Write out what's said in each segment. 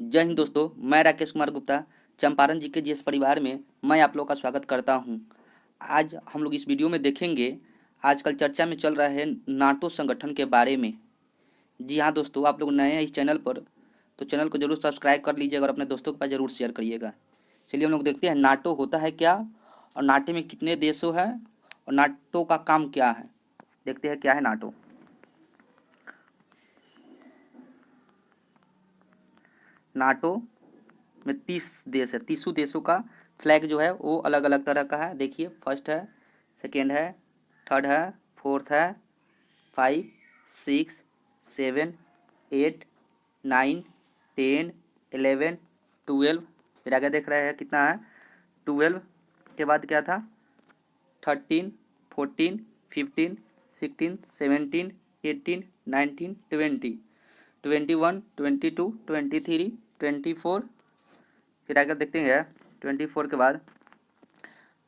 जय हिंद दोस्तों, मैं राकेश कुमार गुप्ता चंपारण जी के जिस परिवार में मैं आप लोग का स्वागत करता हूं। आज हम लोग इस वीडियो में देखेंगे आजकल चर्चा में चल रहा है नाटो संगठन के बारे में। जी हाँ दोस्तों, आप लोग नए हैं इस चैनल पर तो चैनल को जरूर सब्सक्राइब कर लीजिएगा और अपने दोस्तों के पास जरूर शेयर करिएगा। चलिए हम लोग देखते हैं नाटो होता है क्या और नाटो में कितने देशों हैं और नाटो का काम क्या है। देखते हैं क्या है नाटो। नाटो में 30 देश है। 30 देशों का फ्लैग जो है वो अलग अलग तरह का है। देखिए, फर्स्ट है, सेकेंड है, थर्ड है, फोर्थ है, 5, 6, 7, 8, 9, 10, 11, 12। फिर आगे देख रहे हैं कितना है, 12 के बाद क्या था, 13, 14, 15, 16, 17, 18, 19, 20, 21, 22, 23, 24। फिर आगे देखते हैं 24 के बाद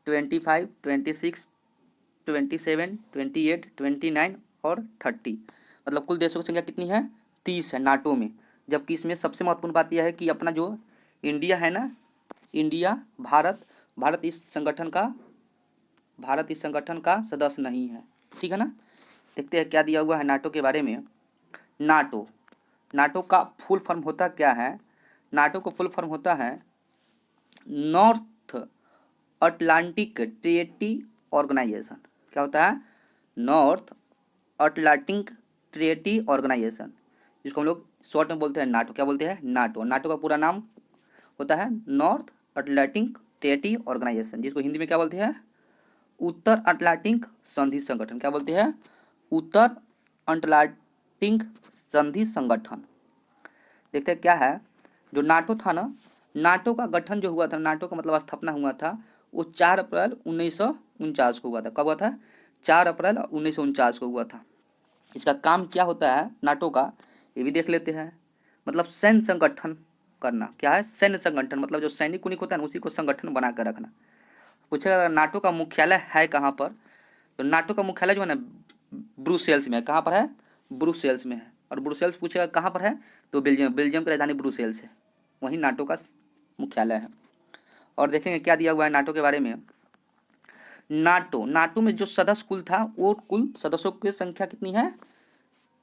25, 26, 27, 28, 29 और 30। मतलब कुल देशों की संख्या कितनी है, 30 है नाटो में। जबकि इसमें सबसे महत्वपूर्ण बात यह है कि अपना जो इंडिया है ना, इंडिया, भारत इस संगठन का सदस्य नहीं है। ठीक है ना। देखते हैं क्या दिया हुआ है नाटो के बारे में। नाटो नाटो का फुल फॉर्म होता क्या है। नाटो का फुल फॉर्म होता है नॉर्थ अटलांटिक ट्रीटी ऑर्गेनाइजेशन। क्या होता है, नॉर्थ अटलांटिक ट्रीटी ऑर्गेनाइजेशन, जिसको हम लोग शॉर्ट में बोलते हैं नाटो। क्या बोलते हैं, नाटो। नाटो का पूरा नाम होता है नॉर्थ अटलांटिक ट्रीटी ऑर्गेनाइजेशन, जिसको हिंदी में क्या बोलते हैं, उत्तर अटलांटिक संधि संगठन। क्या बोलते हैं, उत्तर अटलांटिक संधि संगठन। देखते हैं क्या है। जो नाटो था ना, नाटो का गठन जो हुआ था, नाटो का मतलब स्थापना हुआ था, वो 4 अप्रैल 1949 को हुआ था। कब हुआ था, 4 अप्रैल 1949 को हुआ था। इसका काम क्या होता है नाटो का, ये भी देख लेते हैं। मतलब सैन्य संगठन करना। क्या है, सैन्य संगठन, मतलब जो सैनिक उनिक होता है ना, उसी को संगठन बना कर रखना। पूछेगा नाटो का मुख्यालय है कहाँ पर, तो नाटो का मुख्यालय जो है ना ब्रुसेल्स में है। कहाँ पर है, ब्रुसेल्स में है। और ब्रुसेल्स पूछेगा कहाँ पर है, तो बेल्जियम की राजधानी ब्रुसेल्स है, वहीं नाटो का मुख्यालय है। और देखेंगे क्या दिया हुआ है नाटो के बारे में। नाटो में जो सदस्य कुल था, वो कुल सदस्यों की संख्या कितनी है,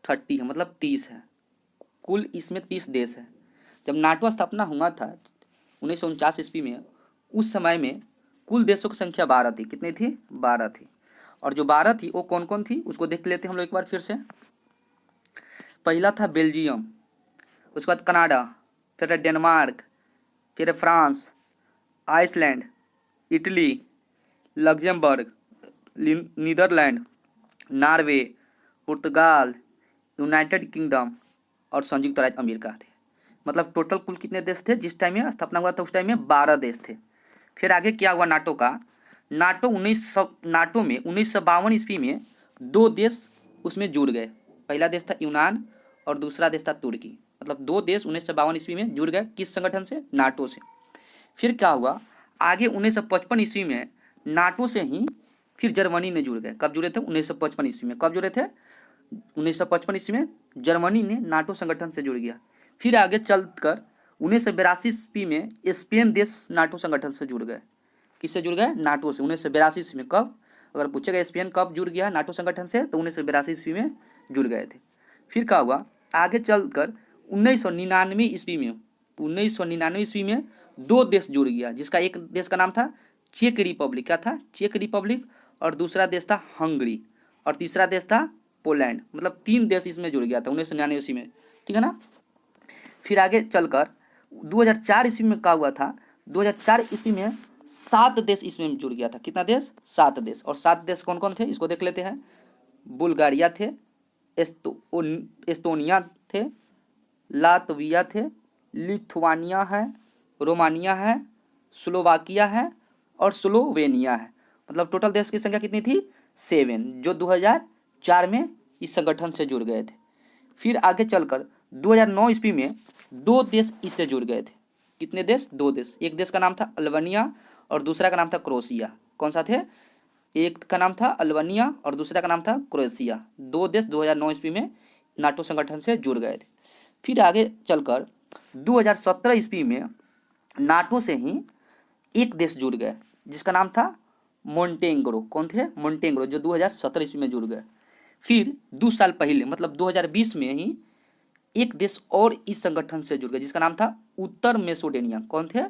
30 है, मतलब 30 है। कुल इसमें 30 देश है। जब नाटो स्थापना हुआ था 1949 ईस्वी में, उस समय में कुल देशों की संख्या 12 थी। कितनी थी, 12 थी। और जो 12 थी वो कौन कौन थी, उसको देख लेते हैं हम लोग एक बार फिर से। पहला था बेल्जियम, उसके बाद कनाडा, फिर है डेनमार्क, फिर है France, Iceland, Italy, Luxembourg, Netherlands, Norway, पुर्तगाल, यूनाइटेड किंगडम और संयुक्त राज्य अमेरिका थे। मतलब टोटल कुल कितने देश थे जिस टाइम में स्थापना हुआ था, उस टाइम में 12 देश थे। फिर आगे क्या हुआ नाटो का, नाटो में 1952 ईस्वी में 2 देश उसमें जुड़ गए। पहला देश था यूनान और दूसरा देश था तुर्की। मतलब 2 देश 1952 ईस्वी में जुड़ गए, किस संगठन से, नाटो से। फिर क्या हुआ, आगे 1955 ईस्वी में नाटो से ही फिर जर्मनी ने जुड़ गए। कब जुड़े थे, 1955 ईस्वी में। कब जुड़े थे, 1955 ईस्वी में जर्मनी ने नाटो संगठन से जुड़ गया। फिर आगे चलकर 1982 ईस्वी में स्पेन देश नाटो संगठन से जुड़ गए। किससे जुड़ गए, नाटो से, 1982 ईस्वी में। कब, अगर पूछेगा स्पेन कब जुड़ गया नाटो संगठन से, तो 1982 ईस्वी में जुड़ गए थे। फिर क्या हुआ, आगे चलकर 1999 ईस्वी में 1999 ईस्वी में 2 देश जुड़ गया, जिसका एक देश का नाम था चेक रिपब्लिक। क्या था, चेक रिपब्लिक। और दूसरा देश था हंगरी और तीसरा देश था पोलैंड। मतलब 3 देश इसमें जुड़ गया था 1999 ईस्वी में। ठीक है ना। फिर आगे चलकर 2004 ईस्वी में क्या हुआ था, 2004 ईस्वी में 7 देश इसमें जुड़ गया था। कितना देश, 7 देश। और 7 देश कौन कौन थे, इसको देख लेते हैं। बुल्गारिया थे, एस्तोनिया थे, लातविया थे, लिथुआनिया है, रोमानिया है, स्लोवाकिया है और स्लोवेनिया है। मतलब टोटल देश की संख्या कितनी थी, 7, जो 2004 में इस संगठन से जुड़ गए थे। फिर आगे चलकर 2009 ईस्वी में 2 देश इससे जुड़ गए थे। कितने देश, 2 देश। एक देश का नाम था अल्बानिया और दूसरा का नाम था क्रोएशिया। कौन सा थे, एक का नाम था अल्बानिया और दूसरा का नाम था क्रोएशिया। 2 देश 2009 ईस्वी में नाटो संगठन से जुड़ गए थे। फिर आगे चलकर 2017 ईस्वी में नाटो से ही एक देश जुड़ गए जिसका नाम था मोन्टेनेग्रो। कौन थे? मोन्टेनेग्रो, जो 2017 ईस्वी में जुड़ गए। फिर 2 साल पहले मतलब 2020 में ही एक देश और इस संगठन से जुड़ गए जिसका नाम था उत्तर मैसेडोनिया। कौन थे?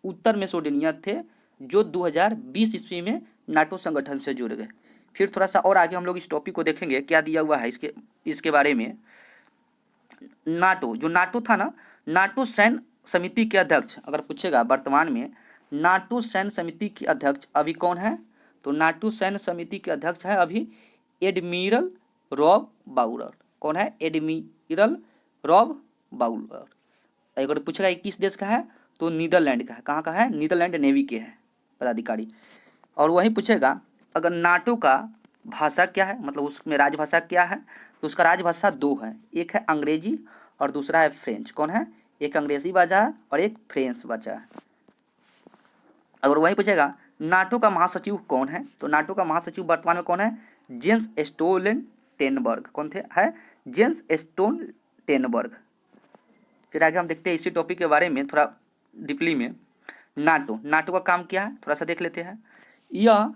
उत्तर मैसेडोनिया थे, जो 2020 ईस्वी में नाटो संगठन से जुड़ गए। फिर थोड़ा सा और आगे हम लोग इस टॉपिक को देखेंगे क्या दिया हुआ है इसके बारे में। नाटो, जो नाटो था ना, नाटो सैन्य समिति के अध्यक्ष अगर पूछेगा वर्तमान में नाटो सैन्य समिति के अध्यक्ष अभी कौन है, तो नाटो सैन्य समिति के अध्यक्ष है अभी एडमिरल रॉब बाउलर। कौन है? Admiral Rob Bowler. अगर पूछेगा किस देश का है, तो नीदरलैंड का है। कहाँ का है? नीदरलैंड नेवी के है पदाधिकारी। और वही पूछेगा अगर नाटो का भाषा क्या है, मतलब उसमें राजभाषा क्या है, तो उसका राजभाषा 2 है, एक है अंग्रेजी और दूसरा है फ्रेंच। कौन है? एक अंग्रेजी भाषा है और एक फ्रेंच भाषा है। अगर वही पूछेगा नाटो का महासचिव कौन है, तो नाटो का महासचिव वर्तमान में कौन है? Jens Stoltenberg. कौन थे? है जेंस स्टोल्टेनबर्ग। फिर आगे हम देखते हैं इसी टॉपिक के बारे में थोड़ा डीपली में। नाटो का काम क्या है थोड़ा सा देख लेते हैं। यह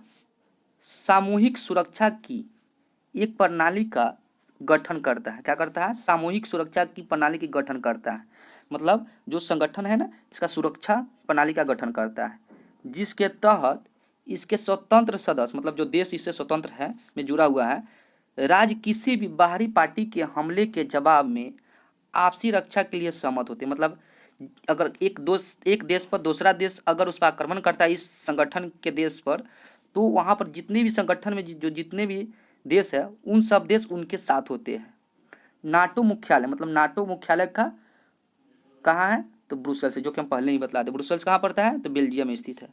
सामूहिक सुरक्षा की एक प्रणाली का गठन करता है। क्या करता है? सामूहिक सुरक्षा की प्रणाली की गठन करता है। मतलब जो संगठन है ना, इसका सुरक्षा प्रणाली का गठन करता है, जिसके तहत इसके स्वतंत्र सदस्य, मतलब जो देश इससे स्वतंत्र है में जुड़ा हुआ है, राज्य किसी भी बाहरी पार्टी के हमले के जवाब में आपसी रक्षा के लिए सहमत होते हैं। मतलब अगर एक देश पर दूसरा देश अगर उस पर आक्रमण करता है इस संगठन के देश पर, तो वहाँ पर जितने भी संगठन में जो जितने भी देश है उन सब देश उनके साथ होते हैं। नाटो मुख्यालय, मतलब नाटो मुख्यालय का कहाँ है, तो ब्रुसेल्स से, जो कि हम पहले ही बतला दें। ब्रुसेल्स कहाँ पड़ता है, तो बेल्जियम में स्थित है।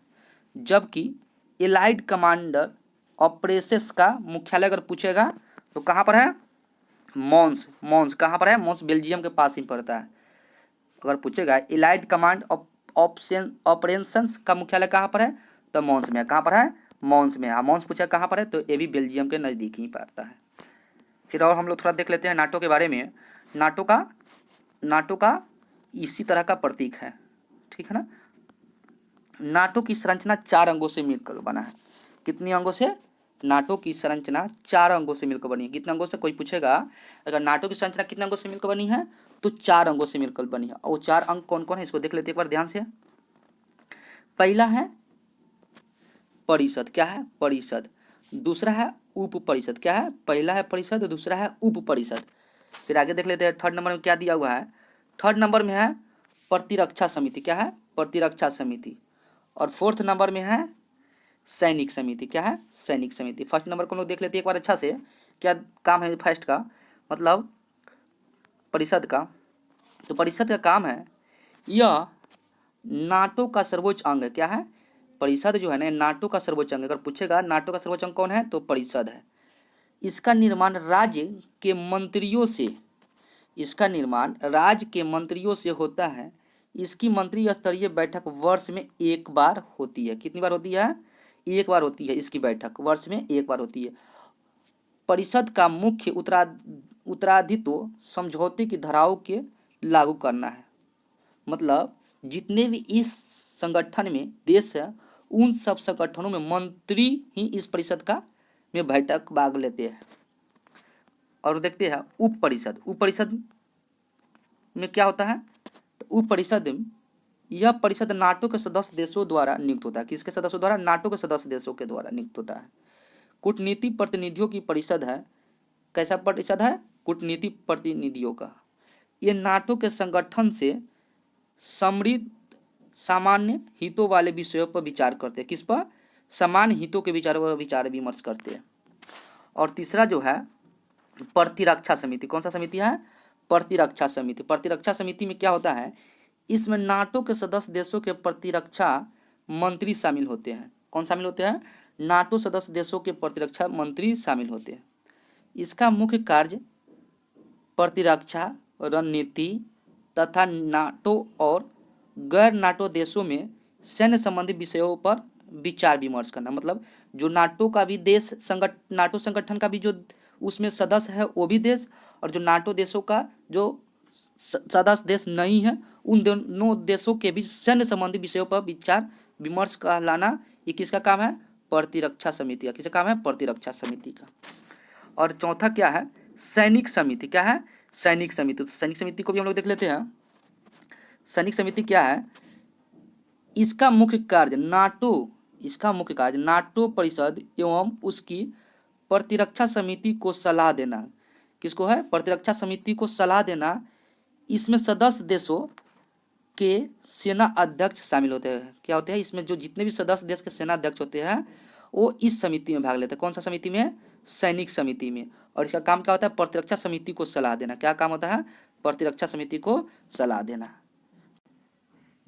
जबकि एलाइड कमांडर ऑपरेशंस का मुख्यालय अगर पूछेगा तो कहाँ पर है? मॉन्स कहाँ पर है? मॉन्स बेल्जियम के पास ही पड़ता है। अगर पूछेगा एलाइड कमांड ऑपरेशंस का मुख्यालय कहाँ पर है, तो मॉन्स में है। कहाँ पर है? मॉन्स में है। मॉन्स पूछा कहाँ पर है, तो ये भी बेल्जियम के नज़दीक ही पड़ता है। फिर और हम लोग थोड़ा देख लेते हैं नाटो के बारे में। नाटो का इसी तरह का प्रतीक है, ठीक है ना। नाटो की संरचना 4 अंगों से मिलकर बना है। कितनी अंगों से? नाटो की संरचना 4 अंगों से मिलकर बनी है। कितने अंगों से? कोई पूछेगा अगर नाटो की संरचना कितने अंगों से मिलकर बनी है, तो 4 अंगों से मिलकर बनी है। और वो 4 अंग कौन कौन है इसको देख लेते हैं एक बार ध्यान से। पहला है परिषद। क्या है? परिषद। दूसरा है उप परिषद। क्या है? पहला है परिषद, दूसरा है उप परिषद। फिर आगे देख लेते हैं थर्ड नंबर में क्या दिया हुआ है। थर्ड नंबर में है प्रतिरक्षा समिति। क्या है? प्रतिरक्षा समिति। और फोर्थ नंबर में है सैनिक समिति। क्या है? सैनिक समिति। फर्स्ट नंबर को हम लोग देख लेते हैं एक बार अच्छा से, क्या काम है फर्स्ट का, मतलब परिषद का। तो परिषद का काम है, यह नाटो का सर्वोच्च अंग है। क्या है? परिषद जो है ना, नाटो का सर्वोच्च अंग। अगर पूछेगा नाटो का सर्वोच्च अंग कौन है, तो परिषद है। इसका निर्माण राज्य के मंत्रियों से होता है। इसकी मंत्री स्तरीय बैठक वर्ष में एक बार होती है। कितनी बार होती है? एक बार होती है इसकी बैठक, वर्ष में एक बार होती है। परिषद का मुख्य उत्तराधित्व समझौते की धाराओं के लागू करना है। मतलब जितने भी इस संगठन में देश है, उन सब संगठनों में मंत्री ही इस परिषद का में बैठक भाग लेते हैं। और देखते हैं उप परिषद। उप परिषद में क्या होता है, तो उप परिषद, यह परिषद नाटो के सदस्य देशों द्वारा नियुक्त होता है। किसके सदस्यों द्वारा? नाटो के सदस्य देशों के द्वारा नियुक्त होता है। कूटनीति प्रतिनिधियों की परिषद है। कैसा परिषद है? कूटनीति प्रतिनिधियों का। ये नाटो के संगठन से समृद्ध सामान्य हितों वाले विषयों पर विचार करते हैं। किस पर? समान हितों के विचारों पर विचार विमर्श करते हैं। और तीसरा जो है प्रतिरक्षा समिति। कौन सा समिति है? प्रतिरक्षा समिति। प्रतिरक्षा समिति में क्या होता है, इसमें नाटो के सदस्य देशों के प्रतिरक्षा मंत्री शामिल होते हैं। कौन शामिल होते हैं? नाटो सदस्य देशों के प्रतिरक्षा मंत्री शामिल होते हैं। इसका मुख्य कार्य प्रतिरक्षा रणनीति तथा नाटो और गैर नाटो देशों में सैन्य संबंधी विषयों पर विचार विमर्श करना। मतलब जो नाटो का भी देश नाटो संगठन का भी जो उसमें सदस्य है वो भी देश, और जो नाटो देशों का जो सदस्य देश नहीं है, उन दोनों देशों के बीच सैन्य संबंधी विषयों पर विचार विमर्श का लाना, ये किसका काम है? प्रतिरक्षा समिति का। किसका काम है? प्रतिरक्षा समिति का। और चौथा क्या है? सैनिक समिति। क्या है? सैनिक समिति। तो सैनिक समिति को भी हम लोग देख लेते हैं। सैनिक समिति क्या है? इसका मुख्य कार्य नाटो परिषद एवं उसकी प्रतिरक्षा समिति को सलाह देना। किसको है? प्रतिरक्षा समिति को सलाह देना। इसमें सदस्य देशों के सेना अध्यक्ष शामिल होते हैं। क्या होते हैं? इसमें जो जितने भी सदस्य देश के सेना अध्यक्ष होते हैं वो इस समिति में भाग लेते हैं। कौन सा समिति में? सैनिक समिति में। और इसका काम क्या होता है? प्रतिरक्षा समिति को सलाह देना। क्या काम होता है? प्रतिरक्षा समिति को सलाह देना।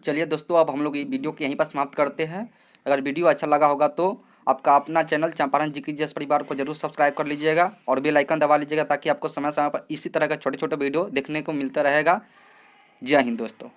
चलिए दोस्तों, अब हम लोग ये वीडियो को यहीं पर समाप्त करते हैं। अगर वीडियो अच्छा लगा होगा तो आपका अपना चैनल चंपारण जीकेजीएस परिवार को जरूर सब्सक्राइब कर लीजिएगा और बेल आइकन दबा लीजिएगा, ताकि आपको समय समय पर इसी तरह का छोटे छोटे वीडियो देखने को मिलता रहेगा। जय हिंद दोस्तों।